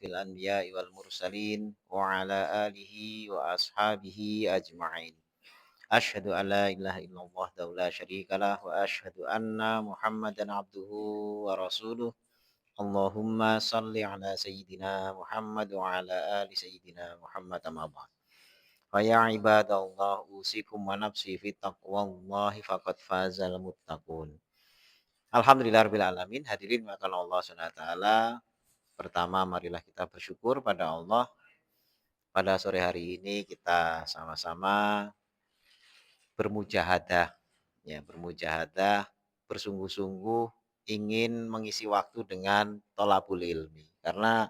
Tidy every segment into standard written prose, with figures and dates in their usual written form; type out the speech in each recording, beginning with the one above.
asyrafil anbiya'i wal mursalin wa ala alihi wa ashabihi ajma'in. Asyhadu an la ilaha illallah wahdahu la syarikalah wa asyhadu anna Muhammadan abduhu wa rasuluh. Allahumma salli ala sayyidina Muhammad wa ala ali sayyidina Muhammad amma ba'd. Fa ya ibadallah usikum wa nafsi fi taqwallahi faqad fazal muttaqun. Alhamdulillahirabbil alamin. Hadirin maka Allah Subhanahu wa taala. Pertama, marilah kita bersyukur pada Allah. Pada sore hari ini kita sama-sama bermujahadah, ya bermujahadah, bersungguh-sungguh ingin mengisi waktu dengan thalabul ilmi. Karena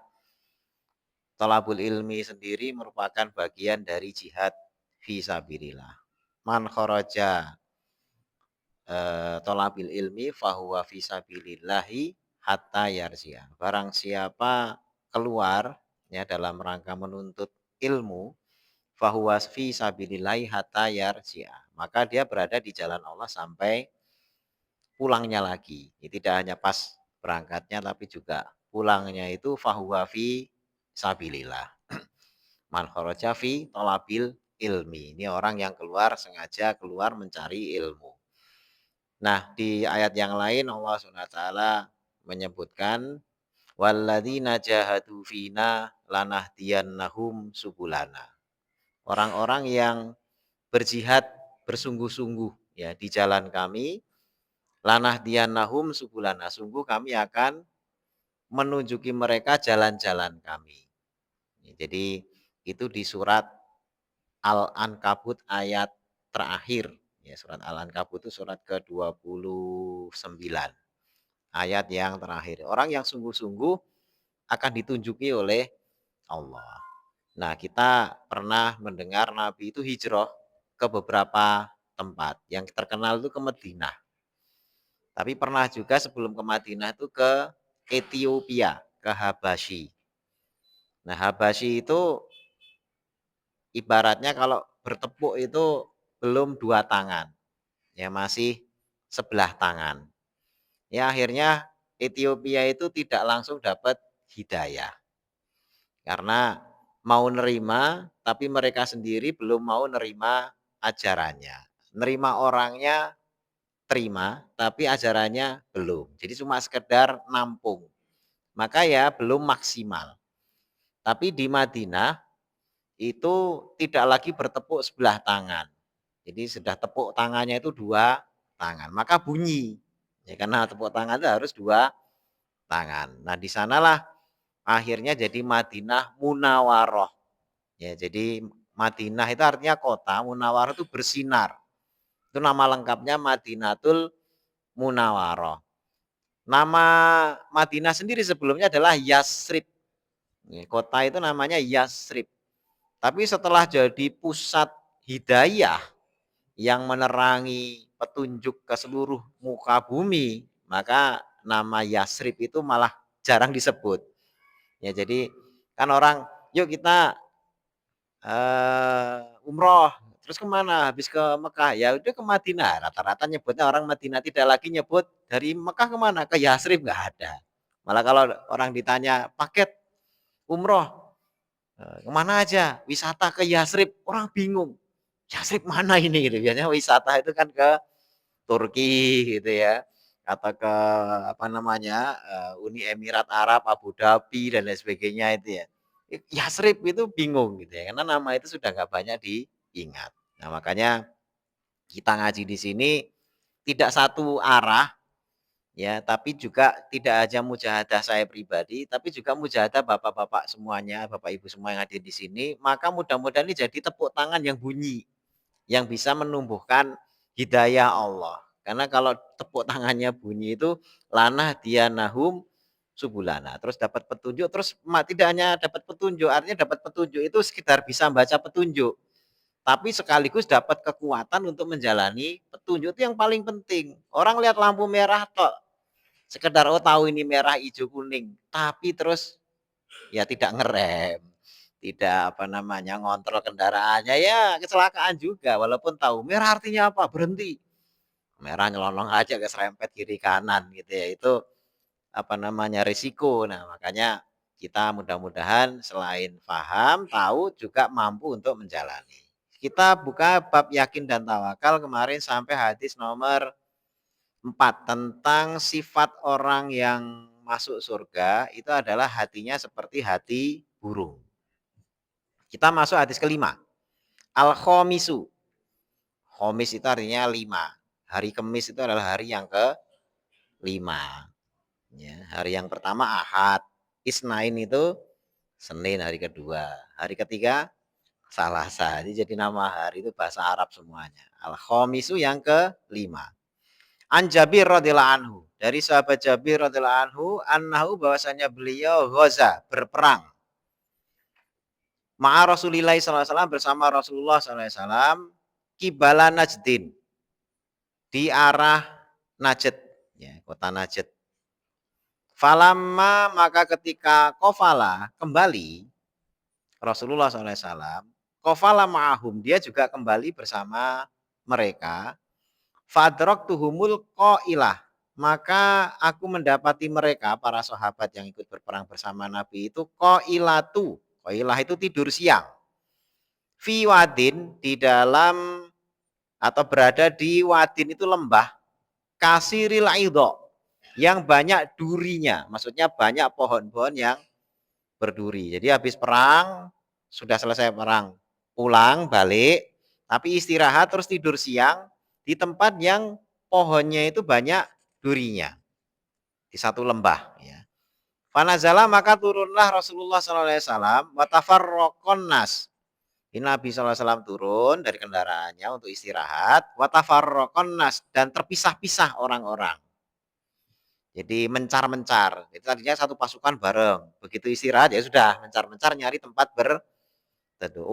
thalabul ilmi sendiri merupakan bagian dari jihad fi sabilillah. Man kharaja thalabil ilmi fahuwa fi sabilillahi hatta yarji'a. Barang siapa keluar ya dalam rangka menuntut ilmu fahuwa fi sabilillahi hatta yarji'a. Maka dia berada di jalan Allah sampai pulangnya lagi. Ini tidak hanya pas berangkatnya tapi juga pulangnya itu fahuwa fi sabilillah. Man kharaja fi thalabil ilmi. Ini orang yang keluar sengaja keluar mencari ilmu. Nah, di ayat yang lain Allah Subhanahu wa taala menyebutkan walladzina jahadu fina lanahdiyannahum subulana. Orang-orang yang berjihad bersungguh-sungguh ya di jalan kami lanahdiyannahum subulana. Sungguh kami akan menunjuki mereka jalan-jalan kami. Jadi itu di surat Al-Ankabut ayat terakhir. Ya, surat Al-Ankabut itu surat ke-29. Ayat yang terakhir. Orang yang sungguh-sungguh akan ditunjuki oleh Allah. Nah, kita pernah mendengar Nabi itu hijrah ke beberapa tempat. Yang terkenal itu ke Madinah. Tapi pernah juga sebelum ke Madinah itu ke Ethiopia, ke Habasyi. Nah, Habasyi itu ibaratnya kalau bertepuk itu belum dua tangan. Ya masih sebelah tangan. Ya akhirnya Ethiopia itu tidak langsung dapat hidayah. Karena mau nerima tapi mereka sendiri belum mau nerima ajarannya. Nerima orangnya terima tapi ajarannya belum. Jadi cuma sekedar nampung. Maka ya belum maksimal. Tapi di Madinah itu tidak lagi bertepuk sebelah tangan. Jadi sudah tepuk tangannya itu dua tangan. Maka bunyi. Ya, karena tepuk tangan itu harus dua tangan. Nah, di sanalah akhirnya jadi Madinah Munawaroh. Ya, jadi Madinah itu artinya kota, Munawaroh itu bersinar. Itu nama lengkapnya Madinatul Munawaroh. Nama Madinah sendiri sebelumnya adalah Yasrib. Kota itu namanya Yasrib. Tapi setelah jadi pusat hidayah yang menerangi petunjuk ke seluruh muka bumi, maka nama Yasrib itu malah jarang disebut. Ya jadi kan orang, yuk kita umroh, terus kemana? Habis ke Mekah, ya udah ke Madinah. Rata-rata nyebutnya orang Madinah, tidak lagi nyebut dari Mekah kemana? Ke Yasrib nggak ada. Malah kalau orang ditanya paket umroh, kemana aja? Wisata ke Yasrib, orang bingung. Yasrib mana ini gitu. Biasanya wisata itu kan ke Turki gitu ya, atau ke apa namanya, Uni Emirat Arab, Abu Dhabi dan lain sebagainya itu ya. Yasrib itu bingung gitu ya, karena nama itu sudah nggak banyak diingat. Nah, makanya kita ngaji di sini tidak satu arah ya, tapi juga tidak hanya mujahadah saya pribadi, tapi juga mujahadah bapak-bapak semuanya, bapak ibu semua yang hadir di sini, maka mudah-mudahan ini jadi tepuk tangan yang bunyi, yang bisa menumbuhkan hidayah Allah. Karena kalau tepuk tangannya bunyi itu lanah dianahum subulana. Terus dapat petunjuk, terus tidak hanya dapat petunjuk, artinya dapat petunjuk itu sekedar bisa baca petunjuk. Tapi sekaligus dapat kekuatan untuk menjalani petunjuk itu yang paling penting. Orang lihat lampu merah tok, sekedar oh tahu ini merah, hijau, kuning, tapi terus ya tidak ngerem, tidak apa namanya ngontrol kendaraannya, ya kecelakaan juga walaupun tahu merah artinya apa, berhenti. Merah nyelonong aja keserempet kiri kanan gitu ya, itu apa namanya risiko. Nah, makanya Kita mudah-mudahan selain paham, tahu juga mampu untuk menjalani. Kita buka bab yakin dan tawakal kemarin sampai hadis nomor 4 tentang sifat orang yang masuk surga itu adalah hatinya seperti hati burung. Kita masuk hadis kelima. Al-khomisu. Khomis itu artinya 5. Hari Kemis itu adalah hari yang ke-5. Ya, hari yang pertama Ahad. Isnain itu Senin hari kedua. Hari ketiga Salasa. Jadi nama hari itu bahasa Arab semuanya. Al-khomisu yang ke-5. An Jabir radhiyallahu anhu. Dari sahabat Jabir radhiyallahu anhu, annahu bahwasanya beliau ghaza, berperang. Ma'a Rasulillah sallallahu alaihi wasallam, bersama Rasulullah sallallahu alaihi wasallam, kibala Najdin, di arah Najd, ya, kota Najd. Falamma, maka ketika kofala kembali Rasulullah SAW, kofala ma'ahum, dia juga kembali bersama mereka. Fadrok tuhumul qailah, maka aku mendapati mereka para sahabat yang ikut berperang bersama Nabi itu qailatu. Qailah itu tidur siang. Fi wadin, di dalam atau berada di wadin itu lembah kasiril aidho, yang banyak durinya, maksudnya banyak pohon-pohon yang berduri. Jadi habis perang, sudah selesai perang, pulang balik, tapi istirahat terus tidur siang di tempat yang pohonnya itu banyak durinya, di satu lembah, ya. Fanazala, maka turunlah Rasulullah SAW, watafarraqon nas. Ini Nabi SAW turun dari kendaraannya untuk istirahat, watafarraqon nas, dan terpisah-pisah orang-orang. Jadi mencar-mencar. Itu tadinya satu pasukan bareng. Begitu istirahat ya sudah mencar-mencar nyari tempat berteduh.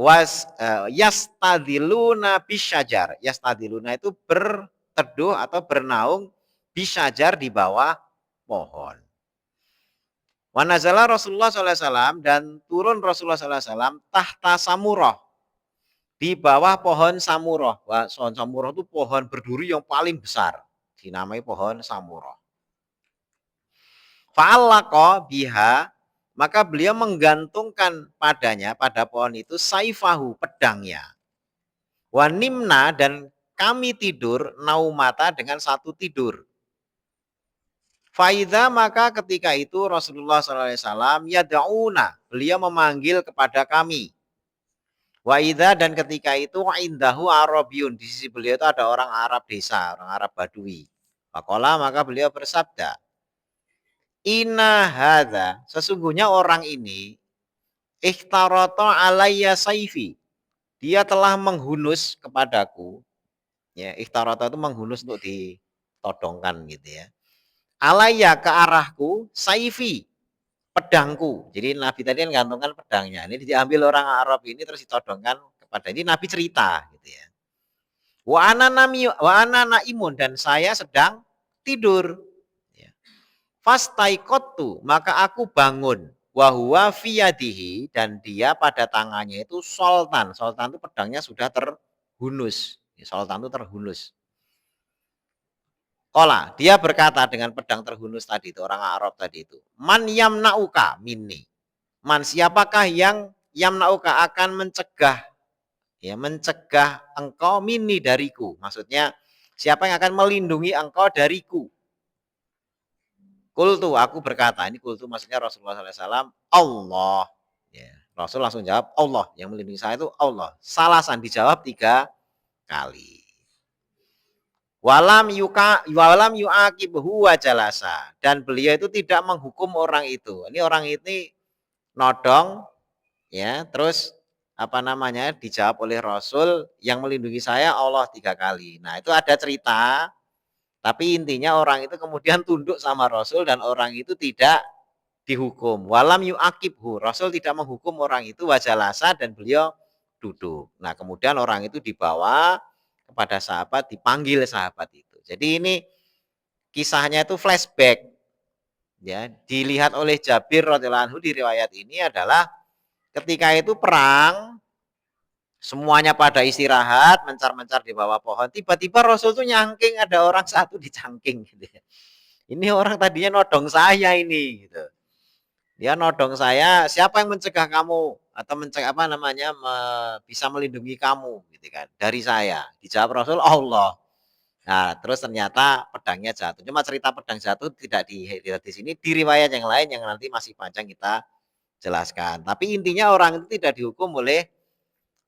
Yastadiluna bisyajar. Yastadiluna itu berteduh atau bernaung bisyajar, di bawah pohon. Wa nazala Rasulullah SAW, dan turun Rasulullah SAW tahta samurah, di bawah pohon samurah. Pohon samurah itu pohon berduri yang paling besar, dinamai pohon samurah. Fa'allaqo biha, maka beliau menggantungkan padanya, pada pohon itu, saifahu, pedangnya. Wa nimna, dan kami tidur, naumata, dengan satu tidur. Faidha, maka ketika itu Rasulullah SAW yad'una, beliau memanggil kepada kami. Wa idza, dan ketika itu indahu Arabiun, di sisi beliau itu ada orang Arab desa, orang Arab Badui. Faqala, maka beliau bersabda, inna hadza, sesungguhnya orang ini, ikhtarata alayya saifi, dia telah menghunus kepadaku. Ya, ikhtarata itu menghunus untuk ditodongkan gitu ya. Alayya, ke arahku, saifi, pedangku. Jadi Nabi tadi kan gantungkan pedangnya. Ini diambil orang Arab ini terus ditodongkan kepada, ini Nabi cerita gitu ya. Wa ana naimun, dan saya sedang tidur. Fastaikotu, maka aku bangun. Wahuwa fiyadihi, dan dia pada tangannya itu sultan. Sultan itu pedangnya sudah terhunus. Sultan itu terhunus. Kola, dia berkata dengan pedang terhunus tadi itu, orang Arab tadi itu. Man yamna'uka minni. Man, siapakah yang yamna'uka, akan mencegah, ya, mencegah engkau minni, dariku. Maksudnya siapa yang akan melindungi engkau dariku. Kultu, aku berkata, ini kultu maksudnya Rasulullah SAW, Allah. Ya, Rasul langsung jawab, Allah, yang melindungi saya itu Allah. Salasan, dijawab 3 kali. Walam yu'aqibhu wa jalasa, dan beliau itu tidak menghukum orang itu. Ini orang ini nodong, ya, terus apa namanya, dijawab oleh Rasul, yang melindungi saya Allah 3 kali. Nah, itu ada cerita. Tapi intinya orang itu kemudian tunduk sama Rasul, dan orang itu tidak dihukum. Walam yu'aqibhu, Rasul tidak menghukum orang itu, wajalasa, dan beliau duduk. Nah, kemudian orang itu dibawa kepada sahabat, dipanggil sahabat itu. Jadi ini kisahnya itu flashback. Ya, dilihat oleh Jabir radhiyallahu anhu di riwayat ini adalah ketika itu perang, semuanya pada istirahat, mencar-mencar di bawah pohon. Tiba-tiba Rasul tuh nyangking, ada orang satu dicangking gitu ya. Ini orang tadinya nodong saya ini gitu. Dia nodong saya, "Siapa yang mencegah kamu atau apa namanya, bisa melindungi kamu?" Gitu kan, "Dari saya." Dijawab Rasul, "Allah." Nah, terus ternyata pedangnya jatuh. Cuma cerita pedang jatuh tidak di sini, di riwayat yang lain yang nanti masih panjang kita jelaskan. Tapi intinya orang itu tidak dihukum oleh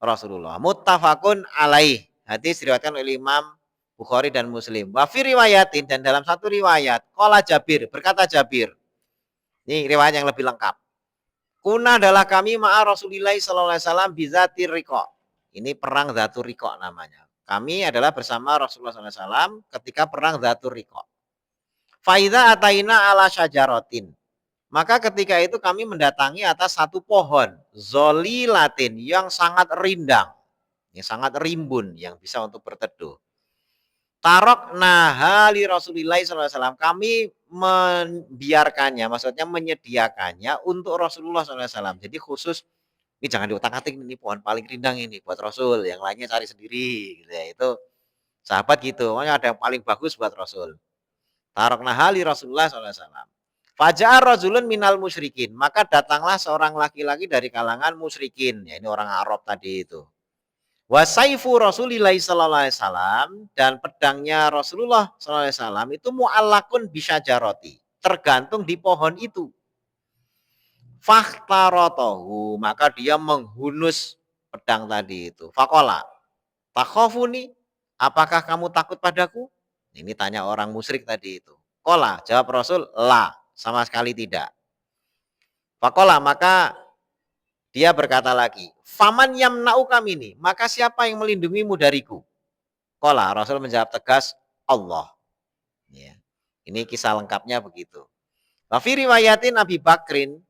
Rasulullah. Muttafaqun alaih. Hadis diriwayatkan oleh Imam Bukhari dan Muslim. Wa fi riwayatin, dan dalam satu riwayat, qala Jabir, berkata Jabir. Ini riwayat yang lebih lengkap. Kuna adalah kami ma'a Rasulillah sallallahu alaihi wasallam bizati riqa. Ini perang Zatur Riqa namanya. Kami adalah bersama Rasulullah sallallahu alaihi wasallam ketika perang Zatur Riqa. Faidza ataina ala syajaratin. Maka ketika itu kami mendatangi atas satu pohon zolilatin yang sangat rindang, yang sangat rimbun, yang bisa untuk berteduh. Tarok nahali Rasulillah SAW. Kami membiarkannya, maksudnya menyediakannya untuk Rasulullah SAW. Jadi khusus, ini jangan diutak-atik, ini pohon paling rindang ini buat Rasul, yang lainnya cari sendiri. Gitu ya. Itu sahabat gitu, pokoknya ada yang paling bagus buat Rasul. Tarok nahali Rasulullah SAW. Fajar Rasulun minal musyrikin. Maka datanglah seorang laki-laki dari kalangan musyrikin. Ya, ini orang Arab tadi itu. Wasaifu Rasulillah sallallahu alaihi wasallam, dan pedangnya Rasulullah sallallahu alaihi wasallam itu mu'allakun bisyajarati, tergantung di pohon itu. Fakhtarotohu, maka dia menghunus pedang tadi itu. Fakola, takhofuni, apakah kamu takut padaku? Ini tanya orang musyrik tadi itu. Kola, jawab Rasul, la, sama sekali tidak. Fakola, maka dia berkata lagi, faman yamna'u kami ini, maka siapa yang melindungimu dariku? Kola, Rasul menjawab tegas, Allah. Ya. Ini kisah lengkapnya begitu. Wafi riwayatin Abi Bakrin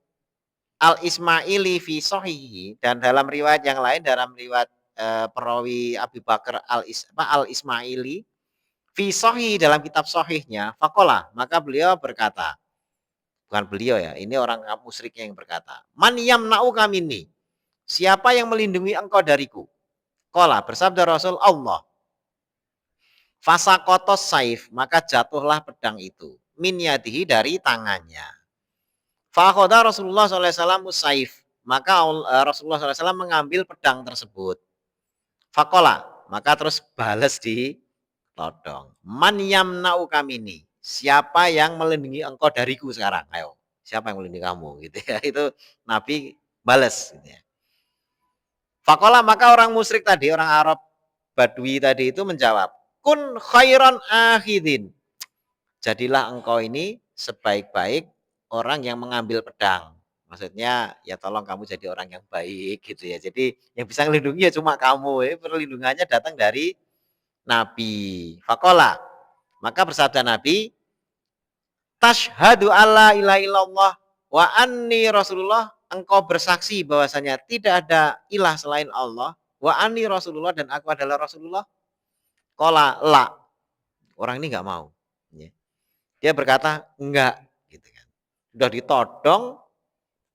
al-Ismaili fi sohihi, dan dalam riwayat yang lain, dalam riwayat perawi Abi Bakar al-Ismaili fi sohihi, dalam kitab sohihnya, fakola, maka beliau berkata, bukan beliau ya, ini orang musyrik yang berkata, man yamna'u kami ini, siapa yang melindungi engkau dariku? Kola, bersabda Rasul, Allah. Fasakotos saif, maka jatuhlah pedang itu. Min yadihi, dari tangannya. Fakhoda Rasulullah SAW saif, maka Rasulullah SAW mengambil pedang tersebut. Fakola, maka terus balas di todong. Man yamna'u kamini, siapa yang melindungi engkau dariku sekarang? Ayo, siapa yang melindungi kamu? Gitu ya. Itu Nabi balas. Gitu ya. Fakola, maka orang musyrik tadi, orang Arab Badui tadi itu menjawab, kun khairan akhidin, jadilah engkau ini sebaik-baik orang yang mengambil pedang. Maksudnya ya tolong kamu jadi orang yang baik gitu ya. Jadi yang bisa melindungi ya cuma kamu. Ya. Perlindungannya datang dari Nabi. Fakola, maka bersabda Nabi, tashhadu alla ilaha illallah wa anni Rasulullah, engkau bersaksi bahwasanya tidak ada ilah selain Allah, wa anni Rasulullah, dan aku adalah Rasulullah. Kola la, orang ini nggak mau. Dia berkata enggak, gitu kan. Sudah ditodong,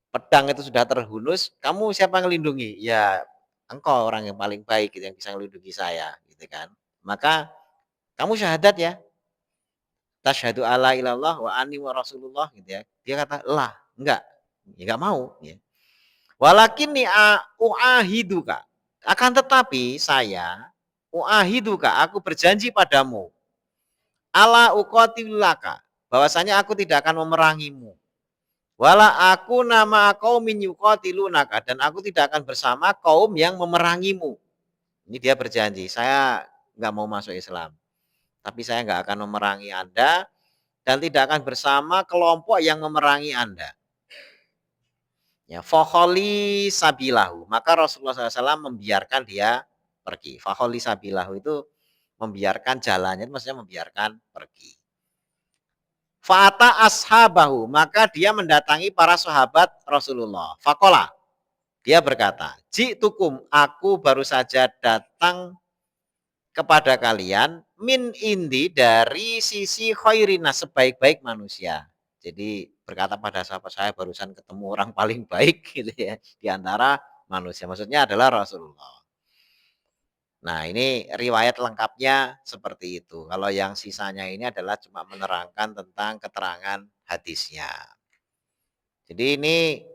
pedang itu sudah terhunus, kamu siapa yang melindungi? Ya engkau orang yang paling baik gitu, yang bisa melindungi saya, gitu kan. Maka kamu syahadat ya, tasyhadu alla ilallah wa anni wa rasulullah, gitu ya. Dia kata lah, enggak, ya enggak mau. Ya. Walakinni uahiduka, akan tetapi saya uahiduka, aku berjanji padamu, ala uqatilaka, bahwasanya aku tidak akan memerangimu. Wala aku nama qaumin yuqatilunaka, dan aku tidak akan bersama kaum yang memerangimu. Ini dia berjanji, saya enggak mau masuk Islam, tapi saya enggak akan memerangi Anda dan tidak akan bersama kelompok yang memerangi Anda. Ya, fakholi sabilahu, maka Rasulullah SAW membiarkan dia pergi. Fakholi sabilahu itu membiarkan jalannya, maksudnya membiarkan pergi. Fa'ata ashabahu, maka dia mendatangi para sahabat Rasulullah. Fakola, dia berkata, jitukum, aku baru saja datang kepada kalian, min indi, dari sisi khairina, sebaik-baik manusia. Jadi berkata pada sahabat, saya barusan ketemu orang paling baik gitu ya, di antara manusia. Maksudnya adalah Rasulullah. Nah, ini riwayat lengkapnya seperti itu. Kalau yang sisanya ini adalah cuma menerangkan tentang keterangan hadisnya. Jadi ini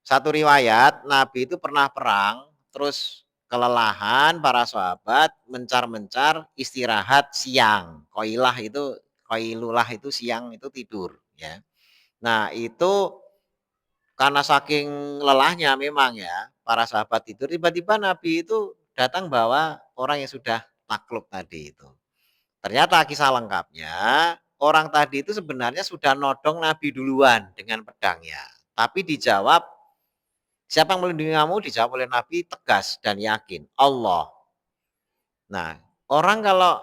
satu riwayat, Nabi itu pernah perang, terus kelelahan para sahabat mencar-mencar istirahat siang. Koilulah itu siang itu tidur ya. Nah, itu karena saking lelahnya memang ya, para sahabat tidur, tiba-tiba Nabi itu datang bawa orang yang sudah takluk tadi itu. Ternyata kisah lengkapnya, orang tadi itu sebenarnya sudah nodong Nabi duluan dengan pedangnya. Tapi dijawab, siapa yang melindungi kamu? Dijawab oleh Nabi tegas dan yakin, Allah. Nah, orang kalau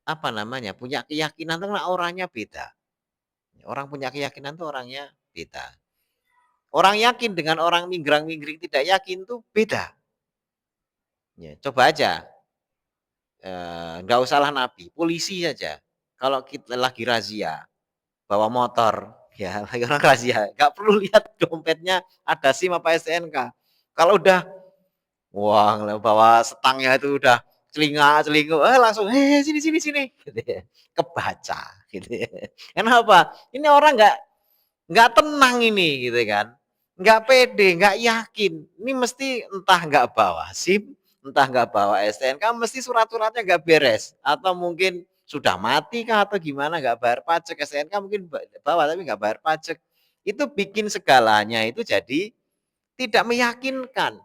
apa namanya punya keyakinan itu orangnya beda. Orang punya keyakinan itu orangnya beda. Orang yakin dengan orang minggrang-minggring tidak yakin tuh beda. Ya, coba aja, nggak usahlah nabi, polisi saja. Kalau kita lagi razia, bawa motor, ya lagi orang razia, nggak perlu lihat dompetnya ada SIM apa STNK. Kalau udah, wah bawa setangnya itu udah celinga-celingu, langsung, sini sini sini, gitu ya. Kebaca, gitu ya. Kenapa? Ini orang nggak tenang ini gitu kan, nggak pede, nggak yakin, ini mesti entah nggak bawa SIM, entah nggak bawa STNK, mesti surat-suratnya nggak beres, atau mungkin sudah mati kah atau gimana, nggak bayar pajak. STNK mungkin bawa tapi nggak bayar pajak. Itu bikin segalanya itu jadi tidak meyakinkan.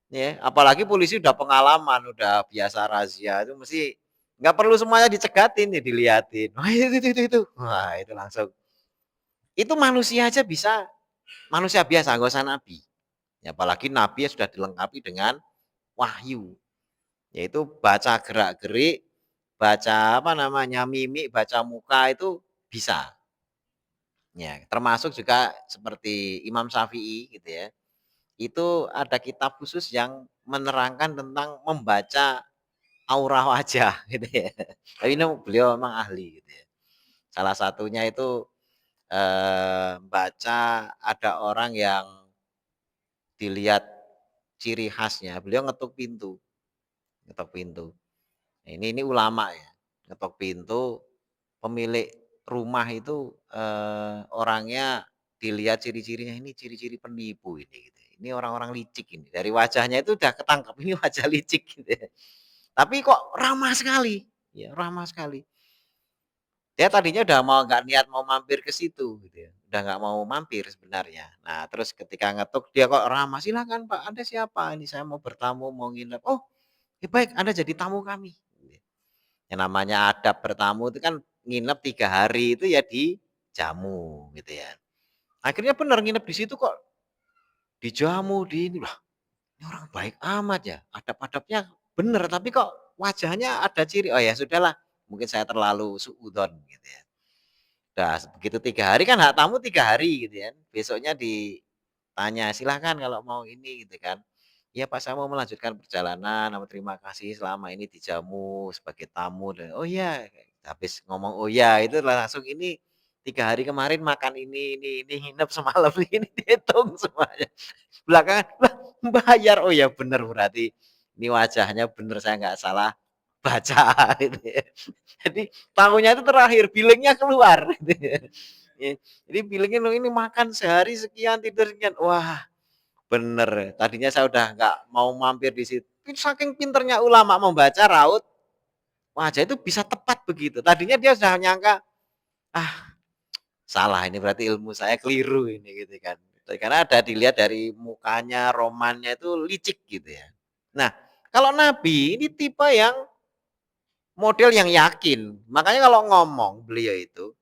Ya, apalagi polisi udah pengalaman, udah biasa razia itu mesti nggak perlu semuanya dicegatin nih, diliatin. Wah, itu. Wah, itu langsung. Itu manusia aja bisa. Manusia biasa, nggak usah nabi. Ya, apalagi nabi yang sudah dilengkapi dengan wahyu, yaitu baca gerak-gerik, baca apa namanya mimik, baca muka itu bisa. Ya, termasuk juga seperti Imam Syafi'i gitu ya. Itu ada kitab khusus yang menerangkan tentang membaca aura wajah gitu ya. Tapi ini beliau memang ahli gitu ya. Salah satunya itu baca ada orang yang dilihat ciri khasnya, beliau ngetuk pintu, ngetok pintu. Ini ulama ya, ngetok pintu, pemilik rumah itu orangnya dilihat ciri-cirinya, ini ciri-ciri penipu ini gitu. Ini orang-orang licik ini. Dari wajahnya itu udah ketangkap ini wajah licik gitu ya. Tapi kok ramah sekali, ya ramah sekali. Dia tadinya udah mau nggak niat mau mampir ke situ gitu ya. Udah nggak mau mampir sebenarnya. Nah, terus ketika ngetuk dia kok ramah, "Silakan Pak, Anda siapa? Ini saya mau bertamu, mau nginep." "Oh, ya baik, Anda jadi tamu kami." Yang namanya adab bertamu itu kan nginep 3 hari itu ya dijamu gitu ya. Akhirnya benar nginep di situ kok dijamu, di ini, lah ini orang baik amat ya, adab-adabnya bener, tapi kok wajahnya ada ciri, oh ya sudahlah, mungkin saya terlalu suudzon gitu ya. Udah begitu 3 hari kan hak tamu 3 hari gitu ya, besoknya ditanya, "Silahkan kalau mau ini," gitu kan. "Iya Pak, saya mau melanjutkan perjalanan, terima kasih selama ini dijamu sebagai tamu," dan, "Oh iya," habis ngomong, "Oh iya," itu langsung ini 3 hari kemarin makan ini, nginep semalam ini, dihitung semuanya. Belakangan, "Lah bayar?" "Oh ya bener berarti ini wajahnya bener saya nggak salah baca," gitu ya. Jadi tahunya itu terakhir, billingnya keluar gitu ya. Ya, jadi billingnya ini makan sehari sekian, tidur sekian, wah bener, tadinya saya udah nggak mau mampir di situ. Saking pinternya ulama membaca raut wajah itu bisa tepat begitu. Tadinya dia sudah nyangka, ah salah ini berarti ilmu saya keliru ini gitu kan. Karena ada dilihat dari mukanya, romannya itu licik gitu ya. Nah, kalau Nabi ini tipe yang model yang yakin. Makanya kalau ngomong beliau itu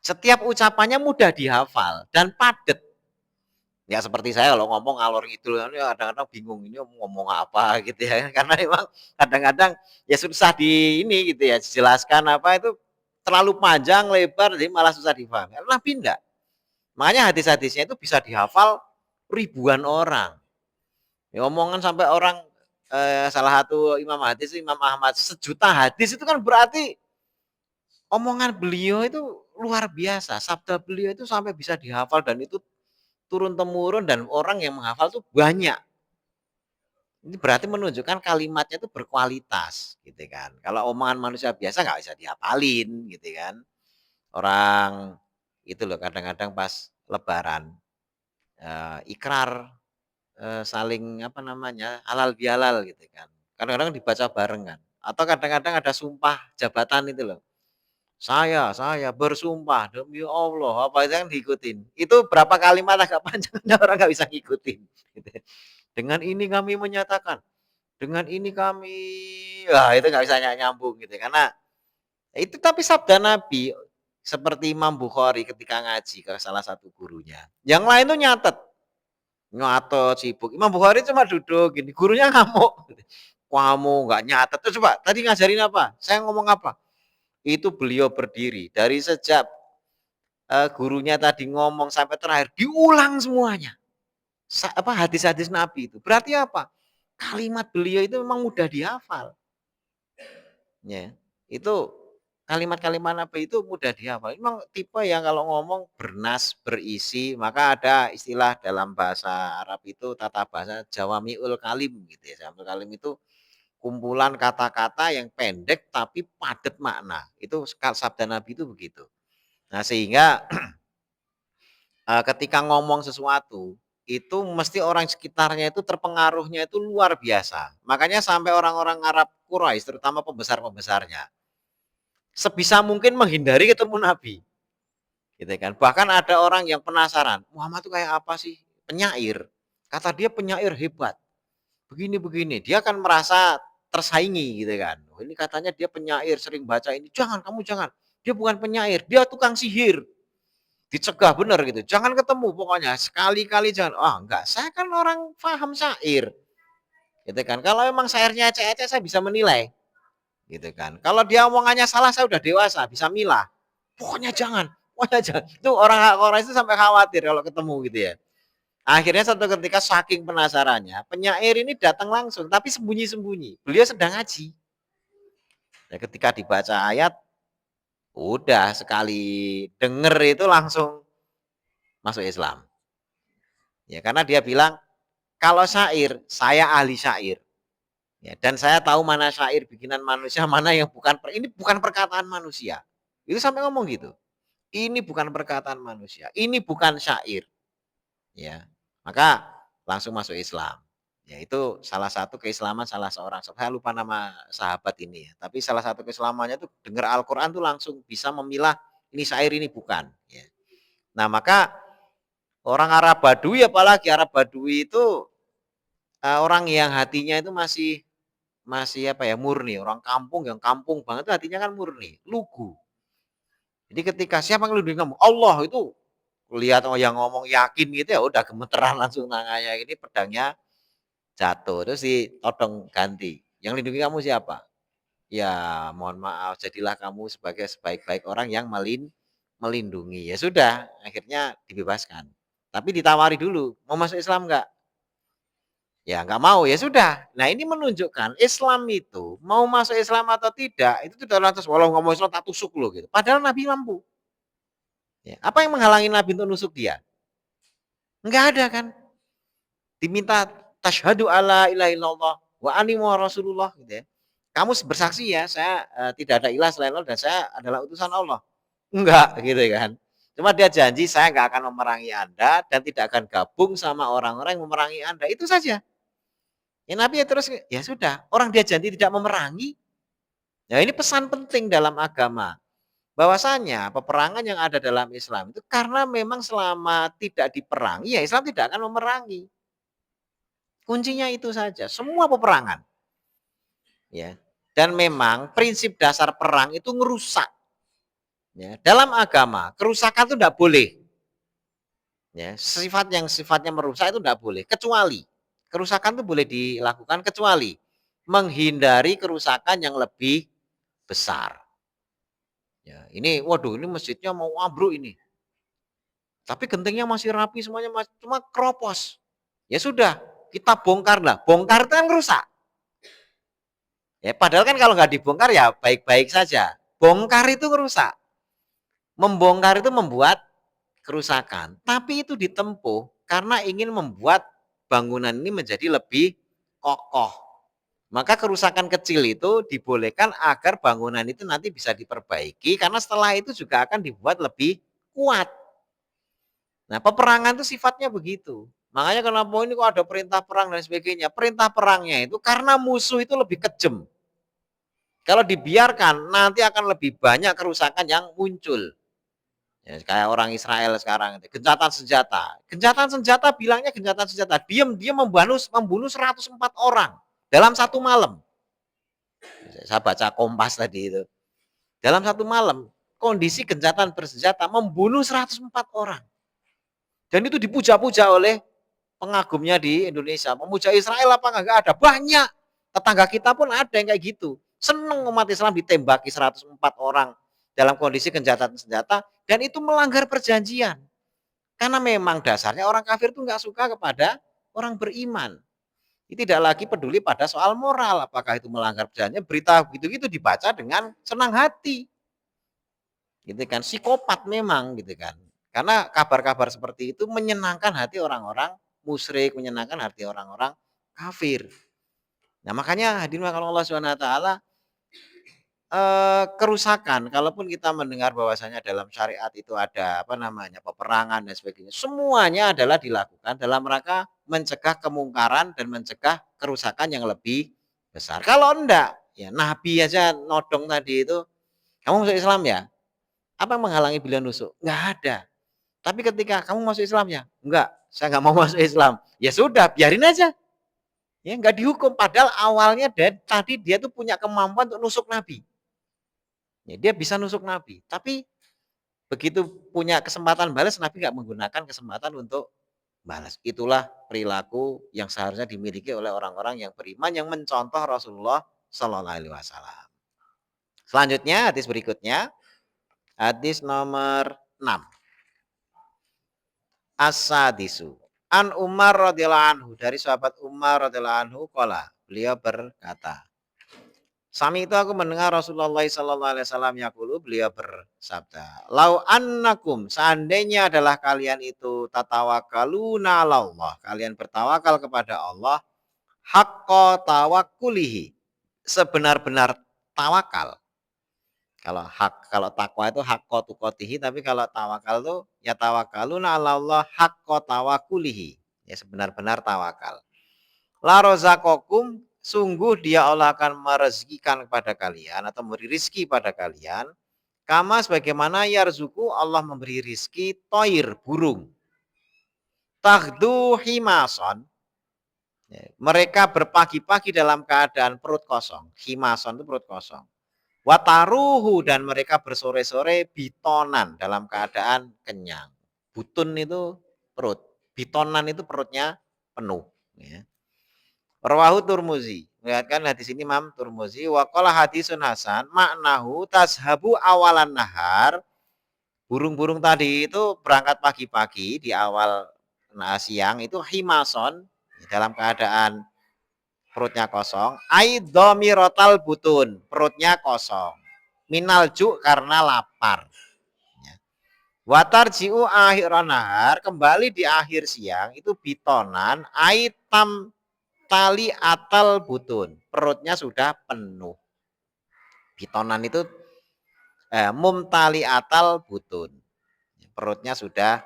setiap ucapannya mudah dihafal dan padat. Ya seperti saya kalau ngomong ngalor ngidul kan ya kadang-kadang bingung ini ngomong apa gitu ya. Karena memang kadang-kadang ya susah di ini gitu ya dijelaskan apa itu terlalu panjang lebar jadi malah susah difahami. Nabi enggak. Makanya hadis-hadisnya itu bisa dihafal ribuan orang. Ya omongan sampai orang salah satu imam hadis Imam Ahmad 1.000.000 hadis itu kan berarti omongan beliau itu luar biasa. Sabda beliau itu sampai bisa dihafal dan itu turun temurun dan orang yang menghafal tuh banyak. Ini berarti menunjukkan kalimatnya itu berkualitas gitu kan. Kalau omongan manusia biasa nggak bisa dihafalin gitu kan. Orang itu loh kadang-kadang pas lebaran, ikrar, saling apa namanya, halal bihalal gitu kan. Kadang-kadang dibaca bareng kan, atau kadang-kadang ada sumpah jabatan itu loh. Saya bersumpah demi Allah, apa itu kan diikutin. Itu berapa kalimat agak panjang orang nggak bisa ngikutin, gitu. Dengan ini kami menyatakan, dengan ini kami, wah itu nggak bisa nyambung gitu. Karena itu tapi sabda Nabi seperti Imam Bukhari ketika ngaji ke salah satu gurunya. Yang lain tuh nyatet sibuk. Imam Bukhari cuma duduk gini, gurunya ngamuk. Kamu nggak nyatet tuh coba tadi ngajarin apa? Saya ngomong apa? Itu beliau berdiri dari sejak gurunya tadi ngomong sampai terakhir diulang semuanya. Apa hadis-hadis Nabi itu. Berarti apa? Kalimat beliau itu memang mudah dihafal. Ya. Itu kalimat-kalimat Nabi itu mudah dihafal. Memang tipe yang kalau ngomong bernas, berisi, maka ada istilah dalam bahasa Arab itu tata bahasa Jawamiul Kalim gitu ya. Jawamiul Kalim itu kumpulan kata-kata yang pendek tapi padat makna. Itu sabda Nabi itu begitu. Nah, sehingga ketika ngomong sesuatu, itu mesti orang sekitarnya itu terpengaruhnya itu luar biasa. Makanya sampai orang-orang Arab Quraisy, terutama pembesar-pembesarnya, sebisa mungkin menghindari ketemu Nabi. Gitu kan. Bahkan ada orang yang penasaran, Muhammad itu kayak apa sih? Penyair. Kata dia penyair hebat. Begini-begini. Dia akan merasa tersaingi gitu kan. Oh, ini katanya dia penyair, sering baca ini. Jangan, kamu jangan. Dia bukan penyair, dia tukang sihir. Dicegah bener gitu. Jangan ketemu pokoknya. Sekali-kali jangan. Ah, enggak. Saya kan orang paham syair. Gitu kan. Kalau emang syairnya ecek-ecek saya bisa menilai. Gitu kan. Kalau dia omongannya salah saya udah dewasa, bisa milah. Pokoknya jangan. Pokoknya jangan. Itu orang itu sampai khawatir kalau ketemu gitu ya. Akhirnya satu ketika saking penasarannya, penyair ini datang langsung tapi sembunyi-sembunyi. Beliau sedang ngaji. Ya, ketika dibaca ayat, udah sekali denger itu langsung masuk Islam. Ya, karena dia bilang, kalau syair, saya ahli syair. Ya, dan saya tahu mana syair bikinan manusia, mana yang bukan. Ini bukan perkataan manusia. Itu sampai ngomong gitu. Ini bukan perkataan manusia. Ini bukan syair. Ya, maka langsung masuk Islam. Ya, itu salah satu keislaman salah seorang. Saya lupa nama sahabat ini ya. Tapi salah satu keislamannya itu dengar Al-Quran tuh langsung bisa memilah ini syair ini bukan. Ya. Nah, maka orang Arab Badui apalagi Arab Badui itu orang yang hatinya itu masih masih apa ya murni, orang kampung yang kampung banget itu hatinya kan murni, lugu. Jadi ketika siapa yang lebih ngomong Allah itu lihat oh yang ngomong yakin gitu ya udah gemeteran langsung tangannya ini pedangnya jatuh terus ditodong ganti. Yang lindungi kamu siapa? Ya mohon maaf jadilah kamu sebagai sebaik-baik orang yang melindungi. Ya sudah akhirnya dibebaskan. Tapi ditawari dulu mau masuk Islam enggak? Ya nggak mau, ya sudah. Nah ini menunjukkan Islam itu mau masuk Islam atau tidak itu tidak lantas walau nggak mau Islam tak tusuk loh gitu. Padahal Nabi mampu. Ya, apa yang menghalangi Nabi untuk nusuk dia? Nggak ada kan? Diminta tasyhadu alla ilaha illallah wa anni rasulullah gitu ya. Kamu bersaksi ya, saya tidak ada ilah selain Allah dan saya adalah utusan Allah. Enggak gitu kan. Cuma dia janji saya nggak akan memerangi Anda dan tidak akan gabung sama orang-orang yang memerangi Anda. Itu saja. Ya Nabi ya terus ya sudah, orang dia janji tidak memerangi. Ya ini pesan penting dalam agama. Bahwasanya peperangan yang ada dalam Islam itu karena memang selama tidak diperangi ya Islam tidak akan memerangi. Kuncinya itu saja, semua peperangan. Ya. Dan memang prinsip dasar perang itu ngerusak. Ya. Dalam agama, kerusakan itu tidak boleh. Ya, sifat yang sifatnya merusak itu tidak boleh, kecuali kerusakan itu boleh dilakukan kecuali menghindari kerusakan yang lebih besar. Ya, ini waduh ini masjidnya mau ambruk ini. Tapi gentengnya masih rapi semuanya masih cuma keropos. Ya sudah, kita bongkar lah. Bongkar itu kan rusak. Ya, padahal kan kalau nggak dibongkar ya baik-baik saja. Bongkar itu rusak. Membongkar itu membuat kerusakan. Tapi itu ditempuh karena ingin membuat bangunan ini menjadi lebih kokoh. Maka kerusakan kecil itu dibolehkan agar bangunan itu nanti bisa diperbaiki karena setelah itu juga akan dibuat lebih kuat. Nah, peperangan itu sifatnya begitu. Makanya kenapa ini kok ada perintah perang dan sebagainya. Perintah perangnya itu karena musuh itu lebih kejam. Kalau dibiarkan nanti akan lebih banyak kerusakan yang muncul. Ya, kayak orang Israel sekarang itu, gencatan senjata. Gencatan senjata bilangnya gencatan senjata. Diam-diam membunuh 104 orang dalam satu malam. Saya baca Kompas tadi itu. Dalam satu malam, kondisi gencatan bersenjata membunuh 104 orang. Dan itu dipuja-puja oleh pengagumnya di Indonesia. Memuja Israel apa enggak ada? Banyak. Tetangga kita pun ada yang kayak gitu. Seneng umat Islam ditembaki 104 orang dalam kondisi gencatan senjata dan itu melanggar perjanjian. Karena memang dasarnya orang kafir itu nggak suka kepada orang beriman. Ini tidak lagi peduli pada soal moral, apakah itu melanggar perjanjian. Berita gitu-gitu dibaca dengan senang hati. Gitu kan, psikopat memang gitu kan. Karena kabar-kabar seperti itu menyenangkan hati orang-orang musyrik, menyenangkan hati orang-orang kafir. Nah, makanya hadirin kalau Allah Subhanahu wa taala kerusakan kalaupun kita mendengar bahwasanya dalam syariat itu ada apa namanya peperangan dan sebagainya, semuanya adalah dilakukan dalam rangka mencegah kemungkaran dan mencegah kerusakan yang lebih besar. Kalau enggak, ya Nabi aja nodong tadi itu, kamu masuk Islam ya? Apa yang menghalangi beliau nusuk? Enggak ada. Tapi ketika kamu masuk Islam ya? Enggak, saya enggak mau masuk Islam. Ya sudah, biarin aja. Ya enggak dihukum. Padahal awalnya tadi dia tuh punya kemampuan untuk nusuk Nabi. Ya, dia bisa nusuk Nabi. Tapi begitu punya kesempatan balas, Nabi enggak menggunakan kesempatan untuk balas. Itulah perilaku yang seharusnya dimiliki oleh orang-orang yang beriman yang mencontoh Rasulullah Shallallahu Alaihi Wasallam. Selanjutnya hadis berikutnya, hadis nomor 6. As-sadisu. An Umar radhiyallahu anhu, dari sahabat Umar radhiyallahu anhu qala, beliau berkata, Sami itu aku mendengar Rasulullah sallallahu alaihi wasallam yaqulu, beliau bersabda, "Lau annakum, seandainya adalah kalian itu tatawakkaluna 'alallah, kalian bertawakal kepada Allah haqqa tawakkulihi, sebenar-benar tawakal." Kalau takwa itu haqqa tuqatihi, tapi kalau tawakal itu ya tawakkaluna 'alallah haqqa tawakkulihi, ya sebenar-benar tawakal. La rozaqakum, sungguh dia Allah akan merezekikan kepada kalian atau memberi rizki pada kalian. Kama sebagaimana yarzuku, Allah memberi rizki toir, burung. Taghdu himason, ya, mereka berpagi-pagi dalam keadaan perut kosong. Himason itu perut kosong. Wataruhu, dan mereka bersore-sore bitonan dalam keadaan kenyang. Butun itu perut. Bitonan itu perutnya penuh. Ya. Rawahu Turmuzi. Melihatkan hadis ini Imam Turmuzi. Wa qala hadisun hasan, maknahu tashabu awalan nahar. Burung-burung tadi itu berangkat pagi-pagi di awal siang itu himason, dalam keadaan perutnya kosong. Aidomiratal butun, perutnya kosong. Minal ju, karena lapar. Watar jiu akhir nahar, kembali di akhir siang itu bitonan aitam tali atal butun, perutnya sudah penuh. Bitonan itu mumtali atal butun, perutnya sudah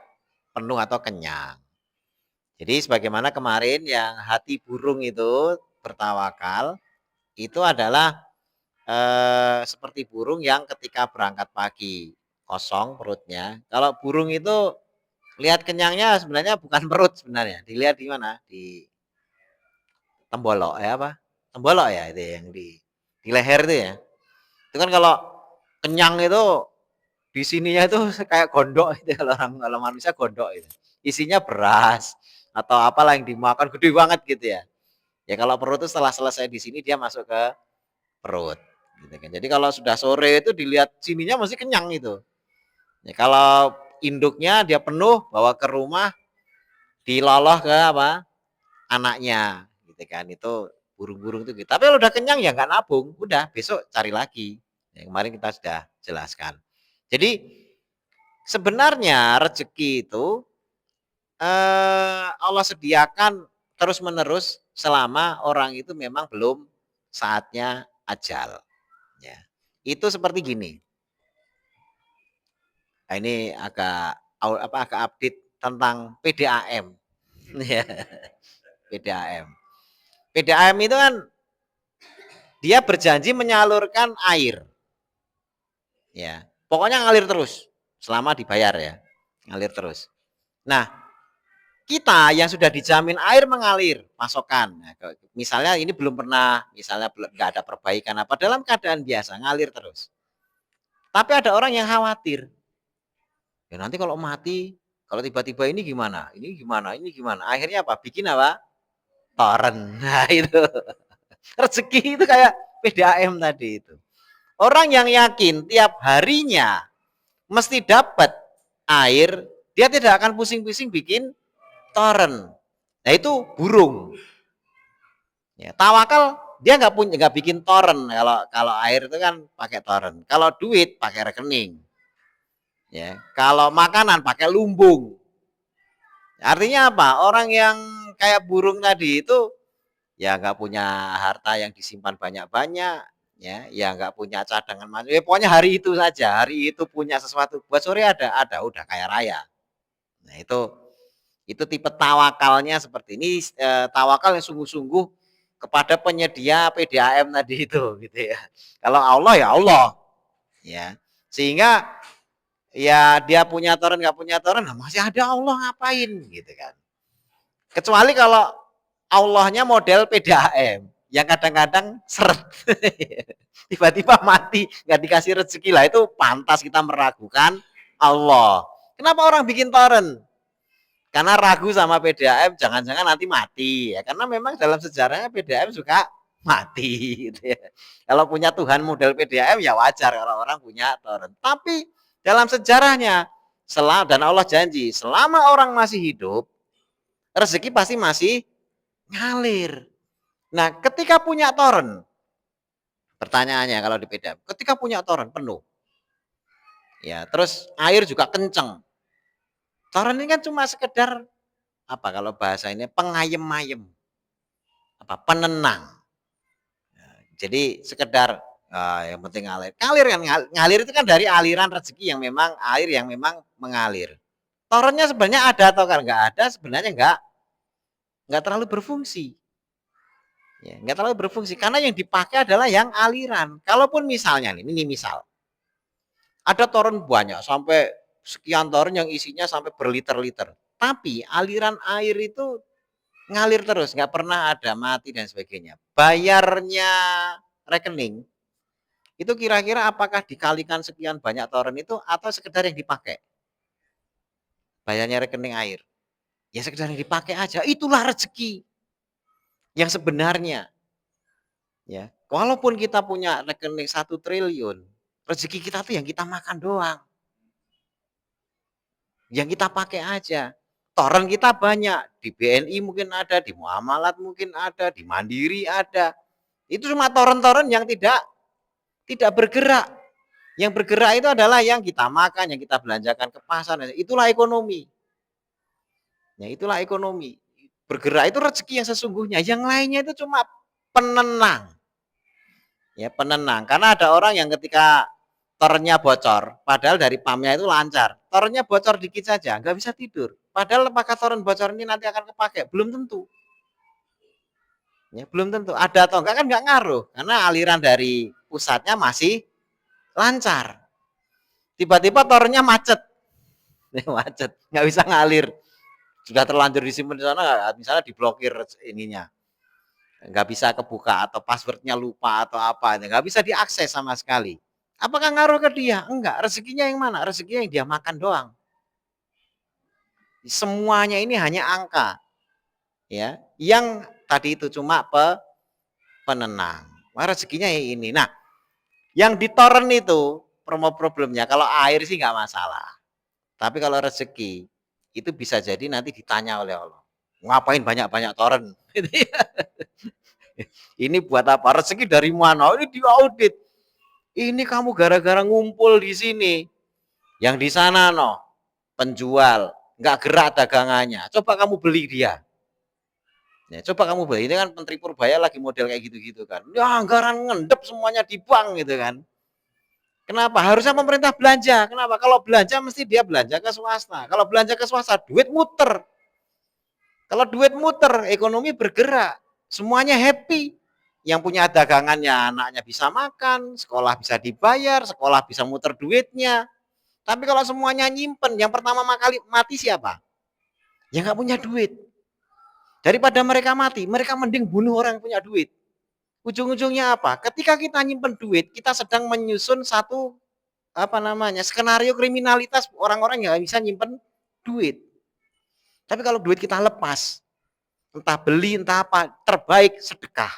penuh atau kenyang. Jadi sebagaimana kemarin yang hati burung itu bertawakal, itu adalah seperti burung yang ketika berangkat pagi kosong perutnya. Kalau burung itu lihat kenyangnya sebenarnya bukan perut, sebenarnya dilihat di mana, di tembolok ya apa? Tembolok ya itu yang di leher itu ya. Itu kan kalau kenyang itu di sininya itu kayak gondok itu, kalau manusia gondok itu. Isinya beras atau apalah yang dimakan gede banget gitu ya. Ya kalau perut itu setelah selesai di sini dia masuk ke perut gitu kan. Jadi kalau sudah sore itu dilihat sininya masih kenyang itu. Ya, kalau induknya dia penuh bawa ke rumah, diloloh ke apa? Anaknya gitu kan. Itu burung-burung itu gitu. Tapi kalau udah kenyang ya nggak nabung, udah besok cari lagi. Yang kemarin kita sudah jelaskan. Jadi sebenarnya rezeki itu Allah sediakan terus-menerus selama orang itu memang belum saatnya ajal. Ya. Itu seperti gini. Nah, ini agak update tentang PDAM. Ya, PDAM. PDAM itu kan dia berjanji menyalurkan air. Ya, pokoknya ngalir terus selama dibayar ya. Ngalir terus. Nah, kita yang sudah dijamin air mengalir pasokan. Nah, misalnya ini belum pernah, misalnya nggak ada perbaikan apa dalam keadaan biasa ngalir terus. Tapi ada orang yang khawatir. Ya nanti kalau mati, kalau tiba-tiba ini gimana? Ini gimana? Ini gimana? Akhirnya apa? Bikin apa? Toren. Nah, itu. Rezeki itu kayak PDAM tadi itu. Orang yang yakin tiap harinya mesti dapat air, dia tidak akan pusing-pusing bikin toren. Nah itu burung. Ya, tawakal dia nggak bikin toren. Kalau kalau air itu kan pakai toren. Kalau duit pakai rekening. Ya, kalau makanan pakai lumbung. Artinya apa? Orang yang kayak burung tadi itu ya nggak punya harta yang disimpan banyak-banyak, ya nggak punya cadangan macam. Ya, pokoknya hari itu saja, hari itu punya sesuatu. Buat sore ada, udah kaya raya. Nah itu tipe tawakalnya seperti ini. Tawakal yang sungguh-sungguh kepada penyedia PDAM tadi itu, gitu ya. Kalau Allah ya Allah, ya. Sehingga ya dia punya toren nggak punya toren, nah masih ada Allah ngapain, gitu kan. Kecuali kalau Allahnya model PDAM yang kadang-kadang seret tiba-tiba mati nggak dikasih rezeki lah, itu pantas kita meragukan Allah. Kenapa orang bikin toren? Karena ragu sama PDAM, jangan-jangan nanti mati ya. Karena memang dalam sejarahnya PDAM suka mati gitu ya. Kalau punya Tuhan model PDAM ya wajar kalau orang punya toren. Tapi dalam sejarahnya dan Allah janji selama orang masih hidup rezeki pasti masih ngalir. Nah, ketika punya toren, pertanyaannya kalau di PDAM, ketika punya toren penuh, ya terus air juga kenceng. Toren ini kan cuma sekedar apa kalau bahasa ini pengayem-ayem, apa penenang. Jadi sekedar yang penting ngalir. Ngalir kan ngalir itu kan dari aliran rezeki yang memang air yang memang mengalir. Torennya sebenarnya ada atau kan nggak ada, sebenarnya nggak terlalu berfungsi. Ya, nggak terlalu berfungsi karena yang dipakai adalah yang aliran. Kalaupun misalnya ini misal ada toren banyak sampai sekian toren yang isinya sampai berliter-liter, tapi aliran air itu ngalir terus, nggak pernah ada mati dan sebagainya. Bayarnya rekening itu kira-kira apakah dikalikan sekian banyak toren itu atau sekedar yang dipakai? Bayarnya rekening air, ya sekedar yang dipakai aja. Itulah rezeki yang sebenarnya. Ya, walaupun kita punya rekening 1 triliun, rezeki kita tuh yang kita makan doang. Yang kita pakai aja. Toren kita banyak, di BNI mungkin ada, di Muamalat mungkin ada, di Mandiri ada. Itu cuma toren-toren yang tidak bergerak. Yang bergerak itu adalah yang kita makan, yang kita belanjakan ke pasar. Itulah ekonomi. Ya, itulah ekonomi. Bergerak itu rezeki yang sesungguhnya. Yang lainnya itu cuma penenang. Ya, penenang. Karena ada orang yang ketika torennya bocor, padahal dari pamnya itu lancar. Torennya bocor dikit saja, nggak bisa tidur. Padahal apakah toren bocor ini nanti akan kepake? Belum tentu. Ya, belum tentu. Ada atau enggak kan nggak ngaruh. Karena aliran dari pusatnya masih lancar. Tiba-tiba torennya macet. Macet, nggak bisa ngalir. Sudah terlanjur disimpan di sana, misalnya diblokir ininya. Nggak bisa kebuka atau passwordnya lupa atau apa, nggak bisa diakses sama sekali. Apakah ngaruh ke dia? Enggak. Rezekinya yang mana? Rezekinya yang dia makan doang. Semuanya ini hanya angka, ya. Yang tadi itu cuma penenang. Wah, rezekinya yang ini. Nah, yang ditoren itu problemnya kalau air sih nggak masalah. Tapi kalau rezeki itu bisa jadi nanti ditanya oleh Allah. Ngapain banyak-banyak toren? Ini buat apa? Rezeki dari mana? Ini diaudit. Ini kamu gara-gara ngumpul di sini. Yang di sana penjual nggak gerak dagangannya. Coba kamu beli dia. Ya, coba kamu beli. Ini kan Menteri Purbaya lagi model kayak gitu-gitu kan. Ya anggaran ngendep semuanya di bank gitu kan. Kenapa? Harusnya pemerintah belanja. Kenapa? Kalau belanja mesti dia belanja ke swasta. Kalau belanja ke swasta, duit muter. Kalau duit muter, ekonomi bergerak. Semuanya happy. Yang punya dagangannya anaknya bisa makan, sekolah bisa dibayar, sekolah bisa muter duitnya. Tapi kalau semuanya nyimpen, yang pertama kali mati siapa? Yang nggak punya duit. Daripada mereka mati, mereka mending bunuh orang yang punya duit. Ujung-ujungnya apa? Ketika kita nyimpen duit, kita sedang menyusun satu skenario kriminalitas orang-orang yang bisa nyimpen duit. Tapi kalau duit kita lepas, entah beli entah apa, terbaik sedekah.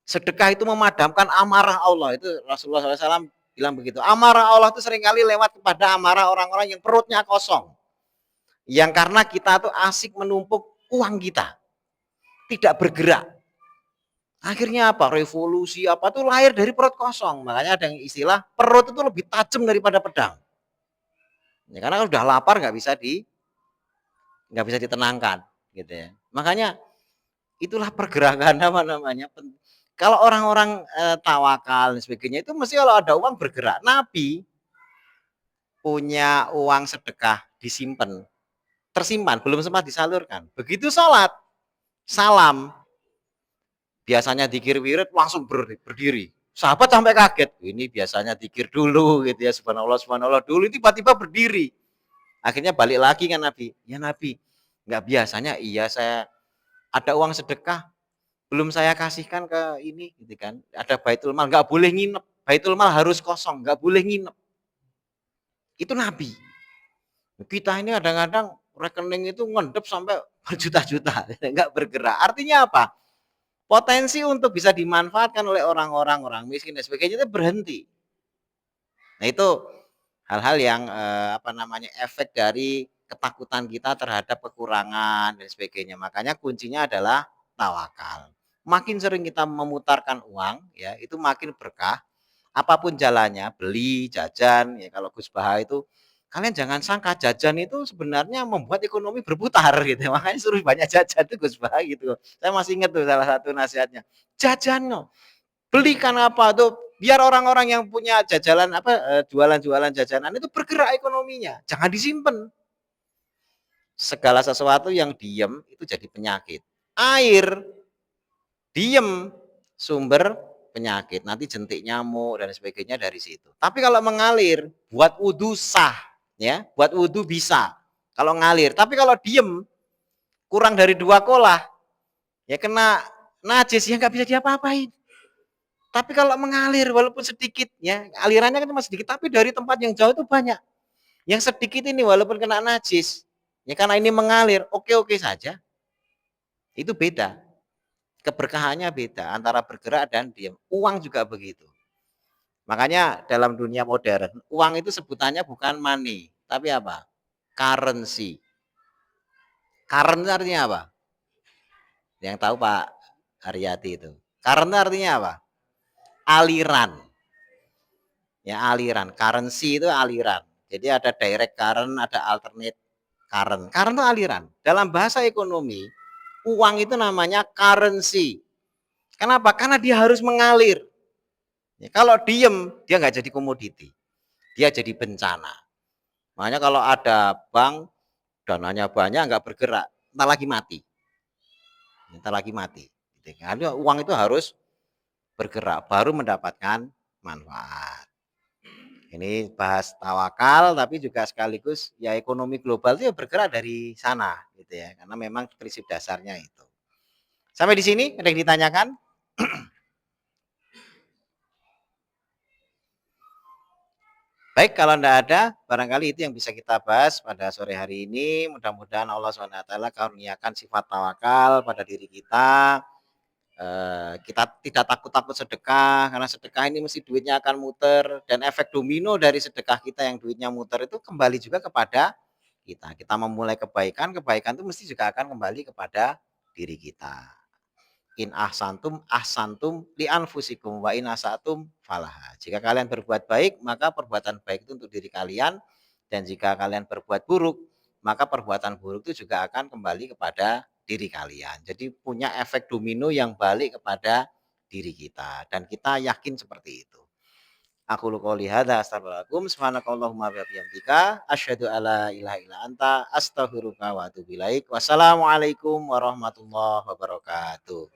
Sedekah itu memadamkan amarah Allah. Itu Rasulullah SAW bilang begitu. Amarah Allah itu seringkali lewat kepada amarah orang-orang yang perutnya kosong. Yang karena kita tuh asik menumpuk uang kita, tidak bergerak. Akhirnya apa? Revolusi apa tuh lahir dari perut kosong. Makanya ada yang istilah perut itu lebih tajam daripada pedang. Ya, karena kalau udah lapar nggak bisa ditenangkan, gitu ya. Makanya itulah pergerakan apa namanya. Kalau orang-orang tawakal dan sebagainya itu mesti kalau ada uang bergerak. Nabi punya uang sedekah disimpan, tersimpan, belum sempat disalurkan. Begitu sholat, salam, biasanya dikir wirid langsung berdiri. Sahabat sampai kaget, ini biasanya dikir dulu gitu ya, subhanallah dulu, tiba-tiba berdiri. Akhirnya balik lagi kan Nabi, ya Nabi, nggak biasanya iya saya ada uang sedekah, belum saya kasihkan ke ini gitu kan, ada baitul mal, nggak boleh nginep, baitul mal harus kosong, nggak boleh nginep. Itu Nabi. Kita ini kadang-kadang rekening itu ngendep sampai berjuta-juta, nggak bergerak. Artinya apa? Potensi untuk bisa dimanfaatkan oleh orang miskin dan sebagainya itu berhenti. Nah itu hal-hal yang efek dari ketakutan kita terhadap kekurangan dan sebagainya. Makanya kuncinya adalah tawakal. Makin sering kita memutarkan uang, ya itu makin berkah. Apapun jalannya, beli, jajan, ya kalau Gus Baha itu kalian jangan sangka jajan itu sebenarnya membuat ekonomi berputar gitu. Makanya suruh banyak jajan tuh Gus Baha gitu. Saya masih ingat tuh salah satu nasihatnya. Jajan no. Belikan apa tuh biar orang-orang yang punya jajalan jualan-jualan jajanan itu bergerak ekonominya. Jangan disimpan. Segala sesuatu yang diem itu jadi penyakit. Air diem sumber penyakit. Nanti jentik nyamuk dan sebagainya dari situ. Tapi kalau mengalir buat wudhu sah, ya, buat wudhu bisa. Kalau ngalir, tapi kalau diem kurang dari 2 kolah, ya kena najis ya nggak bisa diapa-apain. Tapi kalau mengalir walaupun sedikit, ya alirannya kan cuma sedikit, tapi dari tempat yang jauh itu banyak. Yang sedikit ini walaupun kena najis, ya karena ini mengalir, oke-oke saja. Itu beda. Keberkahannya beda antara bergerak dan diam. Uang juga begitu. Makanya dalam dunia modern, uang itu sebutannya bukan money, tapi apa? Currency. Current artinya apa? Yang tahu Pak Haryati itu. Current artinya apa? Aliran. Ya aliran. Currency itu aliran. Jadi ada direct current, ada alternate current. Current itu aliran. Dalam bahasa ekonomi, uang itu namanya currency. Kenapa? Karena dia harus mengalir. Ya, kalau diem, dia nggak jadi komoditi. Dia jadi bencana. Makanya kalau ada bank, dananya banyak, nggak bergerak, entar lagi mati. Entar lagi mati. Karena uang itu harus bergerak, baru mendapatkan manfaat. Ini bahas tawakal, tapi juga sekaligus ya ekonomi global itu ya bergerak dari sana, gitu ya. Karena memang prinsip dasarnya itu. Sampai di sini ada yang ditanyakan? Baik, kalau tidak ada, barangkali itu yang bisa kita bahas pada sore hari ini. Mudah-mudahan Allah SWT karuniakan sifat tawakal pada diri kita. Kita tidak takut-takut sedekah, karena sedekah ini mesti duitnya akan muter. Dan efek domino dari sedekah kita yang duitnya muter itu kembali juga kepada kita. Kita memulai kebaikan, kebaikan itu mesti juga akan kembali kepada diri kita. In ahsantum li anfusikum wa in asatum falaha. Jika kalian berbuat baik, maka perbuatan baik itu untuk diri kalian, dan jika kalian berbuat buruk, maka perbuatan buruk itu juga akan kembali kepada diri kalian. Jadi punya efek domino yang balik kepada diri kita, dan kita yakin seperti itu. Aku qouli hadza astaghfirullahaladzim subhanakallahumma wa bihamdika asyhadu alla ilaha illa anta astaghfiruka wa atubu ilaik. Wassalamualaikum warahmatullahi wabarakatuh.